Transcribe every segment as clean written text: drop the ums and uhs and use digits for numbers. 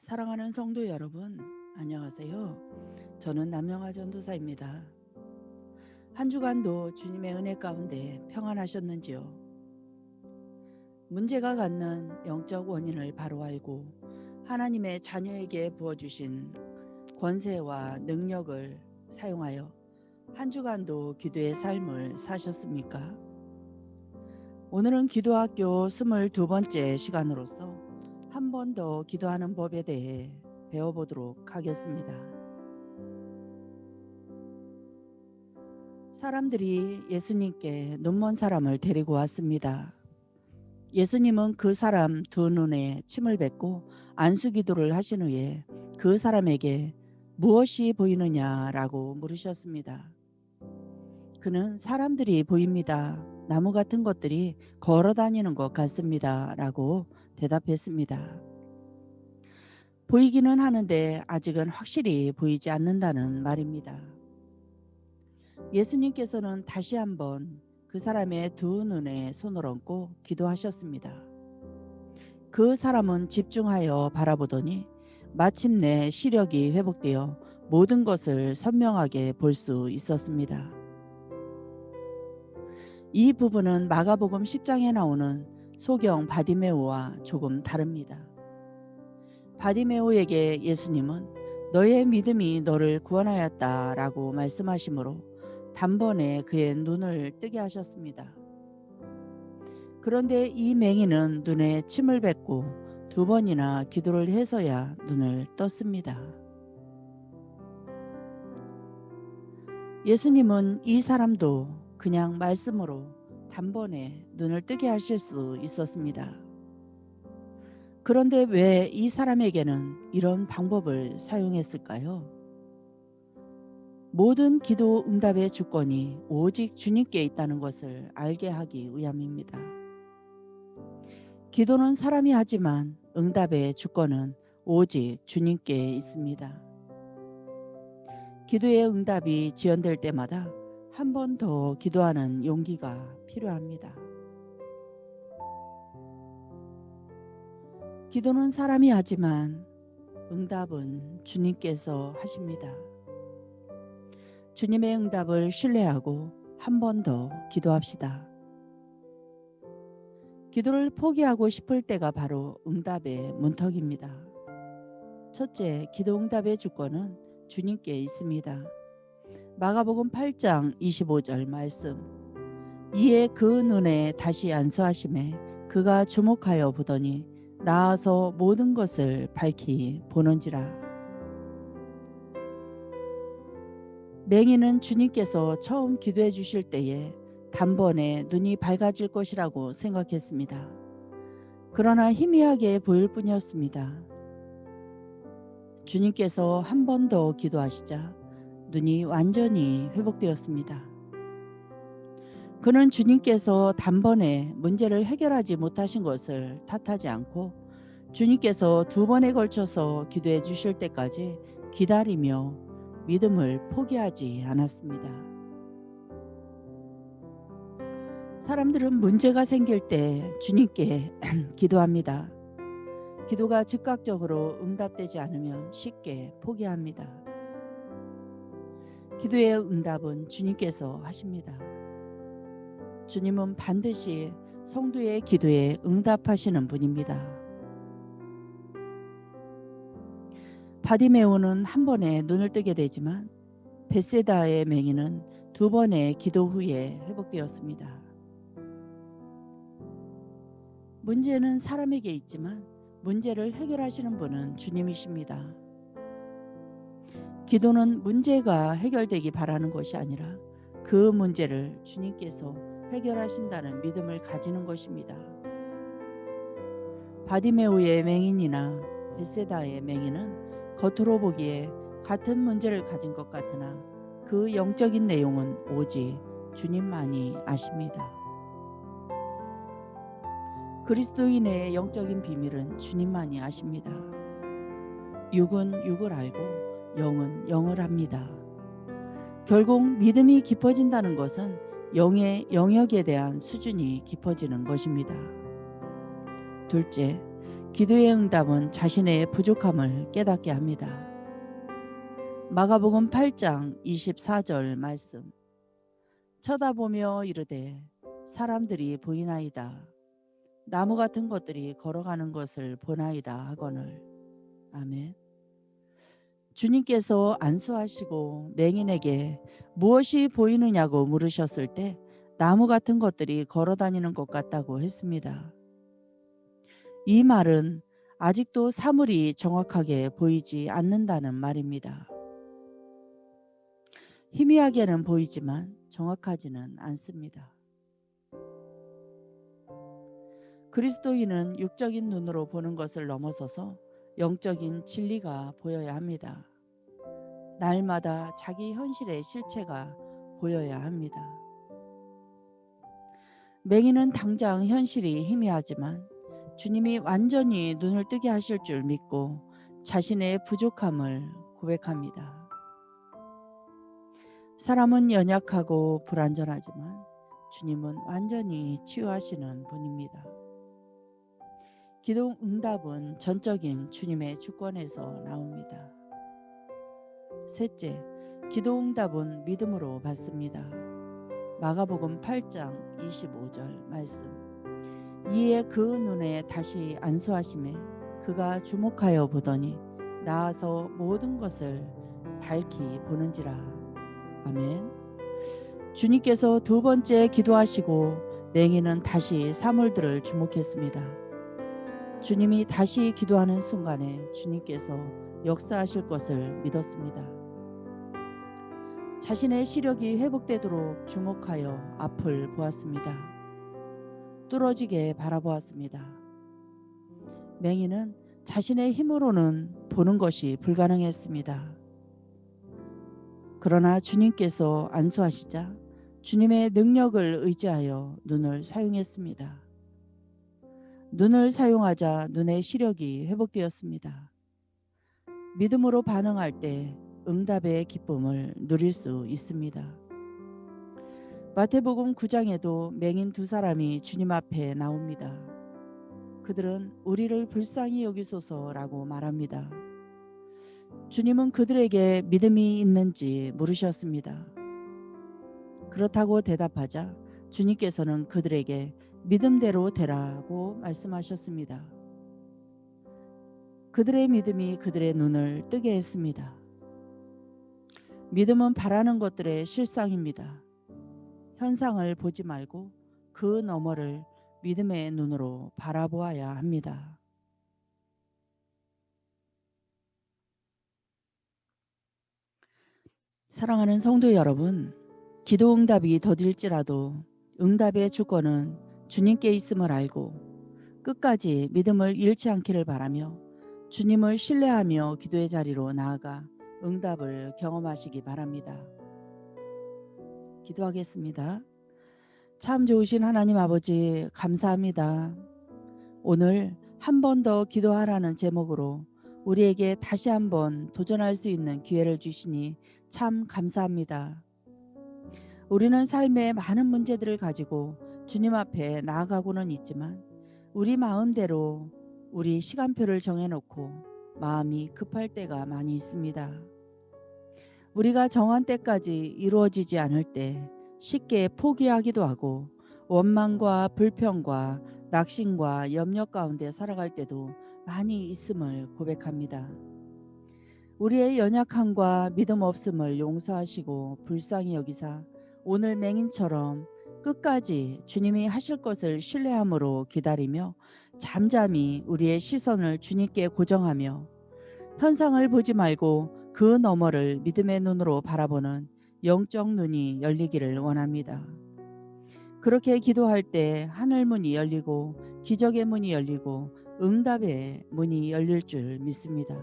사랑하는 성도 여러분, 안녕하세요. 저는 남영아 전도사입니다. 한 주간도 주님의 은혜 가운데 평안하셨는지요? 문제가 갖는 영적 원인을 바로 알고 하나님의 자녀에게 부어주신 권세와 능력을 사용하여 한 주간도 기도의 삶을 사셨습니까? 오늘은 기도학교 22번째 시간으로서 한 번 더 기도하는 법에 대해 배워보도록 하겠습니다. 사람들이 예수님께 눈먼 사람을 데리고 왔습니다. 예수님은 그 사람 두 눈에 침을 뱉고 안수기도를 하신 후에 그 사람에게 무엇이 보이느냐라고 물으셨습니다. 그는 사람들이 보입니다. 나무 같은 것들이 걸어 다니는 것 같습니다. 라고 대답했습니다. 보이기는 하는데 아직은 확실히 보이지 않는다는 말입니다. 예수님께서는 다시 한번 그 사람의 두 눈에 손을 얹고 기도하셨습니다. 그 사람은 집중하여 바라보더니 마침내 시력이 회복되어 모든 것을 선명하게 볼 수 있었습니다. 이 부분은 마가복음 10장에 나오는 소경 바디메오와 조금 다릅니다. 바디메오에게 예수님은 너의 믿음이 너를 구원하였다 라고 말씀하시므로 단번에 그의 눈을 뜨게 하셨습니다. 그런데 이 맹인은 눈에 침을 뱉고 두 번이나 기도를 해서야 눈을 떴습니다. 예수님은 이 사람도 그냥 말씀으로 단번에 눈을 뜨게 하실 수 있었습니다. 그런데 왜 이 사람에게는 이런 방법을 사용했을까요? 모든 기도 응답의 주권이 오직 주님께 있다는 것을 알게 하기 위함입니다. 기도는 사람이 하지만 응답의 주권은 오직 주님께 있습니다. 기도의 응답이 지연될 때마다 한 번 더 기도하는 용기가 필요합니다. 기도는 사람이 하지만 응답은 주님께서 하십니다. 주님의 응답을 신뢰하고 한 번 더 기도합시다. 기도를 포기하고 싶을 때가 바로 응답의 문턱입니다. 첫째, 기도 응답의 주권은 주님께 있습니다. 마가복음 8장 25절 말씀. 이에 그 눈에 다시 안수하심에 그가 주목하여 보더니 나아서 모든 것을 밝히 보는지라. 맹인은 주님께서 처음 기도해 주실 때에 단번에 눈이 밝아질 것이라고 생각했습니다. 그러나 희미하게 보일 뿐이었습니다. 주님께서 한 번 더 기도하시자 눈이 완전히 회복되었습니다. 그는 주님께서 단번에 문제를 해결하지 못하신 것을 탓하지 않고 주님께서 두 번에 걸쳐서 기도해 주실 때까지 기다리며 믿음을 포기하지 않았습니다. 사람들은 문제가 생길 때 주님께 기도합니다. 기도가 즉각적으로 응답되지 않으면 쉽게 포기합니다. 기도의 응답은 주님께서 하십니다. 주님은 반드시 성도의 기도에 응답하시는 분입니다. 바디메오는 한 번에 눈을 뜨게 되지만 벳세다의 맹인은 두 번의 기도 후에 회복되었습니다. 문제는 사람에게 있지만 문제를 해결하시는 분은 주님이십니다. 기도는 문제가 해결되기 바라는 것이 아니라 그 문제를 주님께서 해결하신다는 믿음을 가지는 것입니다. 바디메오의 맹인이나 벳세다의 맹인은 겉으로 보기에 같은 문제를 가진 것 같으나 그 영적인 내용은 오직 주님만이 아십니다. 그리스도인의 영적인 비밀은 주님만이 아십니다. 육은 육을 알고 영은 영을 합니다. 결국 믿음이 깊어진다는 것은 영의 영역에 대한 수준이 깊어지는 것입니다. 둘째, 기도의 응답은 자신의 부족함을 깨닫게 합니다. 마가복음 8장 24절 말씀. 쳐다보며 이르되 사람들이 보이나이다. 나무 같은 것들이 걸어가는 것을 보나이다 하거늘. 아멘. 주님께서 안수하시고 맹인에게 무엇이 보이느냐고 물으셨을 때 나무 같은 것들이 걸어다니는 것 같다고 했습니다. 이 말은 아직도 사물이 정확하게 보이지 않는다는 말입니다. 희미하게는 보이지만 정확하지는 않습니다. 그리스도인은 육적인 눈으로 보는 것을 넘어서서 영적인 진리가 보여야 합니다. 날마다 자기 현실의 실체가 보여야 합니다. 맹인은 당장 현실이 희미하지만 주님이 완전히 눈을 뜨게 하실 줄 믿고 자신의 부족함을 고백합니다. 사람은 연약하고 불완전하지만 주님은 완전히 치유하시는 분입니다. 기도 응답은 전적인 주님의 주권에서 나옵니다. 셋째, 기도 응답은 믿음으로 받습니다. 마가복음 8장 25절 말씀. 이에 그 눈에 다시 안수하심에 그가 주목하여 보더니 나아서 모든 것을 밝히 보는지라. 아멘. 주님께서 두 번째 기도하시고 맹인은 다시 사물들을 주목했습니다. 주님이 다시 기도하는 순간에 주님께서 역사하실 것을 믿었습니다. 자신의 시력이 회복되도록 주목하여 앞을 보았습니다. 뚫어지게 바라보았습니다. 맹인은 자신의 힘으로는 보는 것이 불가능했습니다. 그러나 주님께서 안수하시자 주님의 능력을 의지하여 눈을 사용했습니다. 눈을 사용하자 눈의 시력이 회복되었습니다. 믿음으로 반응할 때 응답의 기쁨을 누릴 수 있습니다. 마태복음 9장에도 맹인 두 사람이 주님 앞에 나옵니다. 그들은 우리를 불쌍히 여기소서라고 말합니다. 주님은 그들에게 믿음이 있는지 물으셨습니다. 그렇다고 대답하자 주님께서는 그들에게 믿음대로 되라고 말씀하셨습니다. 그들의 믿음이 그들의 눈을 뜨게 했습니다. 믿음은 바라는 것들의 실상입니다. 현상을 보지 말고 그 너머를 믿음의 눈으로 바라보아야 합니다. 사랑하는 성도 여러분, 기도 응답이 더딜지라도 응답의 주권은 주님께 있음을 알고 끝까지 믿음을 잃지 않기를 바라며 주님을 신뢰하며 기도의 자리로 나아가 응답을 경험하시기 바랍니다. 기도하겠습니다. 참 좋으신 하나님 아버지, 감사합니다. 오늘 한 번 더 기도하라는 제목으로 우리에게 다시 한번 도전할 수 있는 기회를 주시니 참 감사합니다. 우리는 삶에 많은 문제들을 가지고 주님 앞에 나아가고는 있지만 우리 마음대로 우리 시간표를 정해놓고 마음이 급할 때가 많이 있습니다. 우리가 정한 때까지 이루어지지 않을 때 쉽게 포기하기도 하고 원망과 불평과 낙심과 염려 가운데 살아갈 때도 많이 있음을 고백합니다. 우리의 연약함과 믿음 없음을 용서하시고 불쌍히 여기사 오늘 맹인처럼 끝까지 주님이 하실 것을 신뢰함으로 기다리며 잠잠히 우리의 시선을 주님께 고정하며 현상을 보지 말고 그 너머를 믿음의 눈으로 바라보는 영적 눈이 열리기를 원합니다. 그렇게 기도할 때 하늘 문이 열리고 기적의 문이 열리고 응답의 문이 열릴 줄 믿습니다.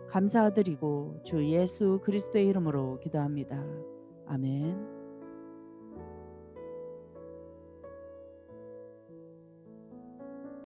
감사드리고 주 예수 그리스도의 이름으로 기도합니다. 아멘.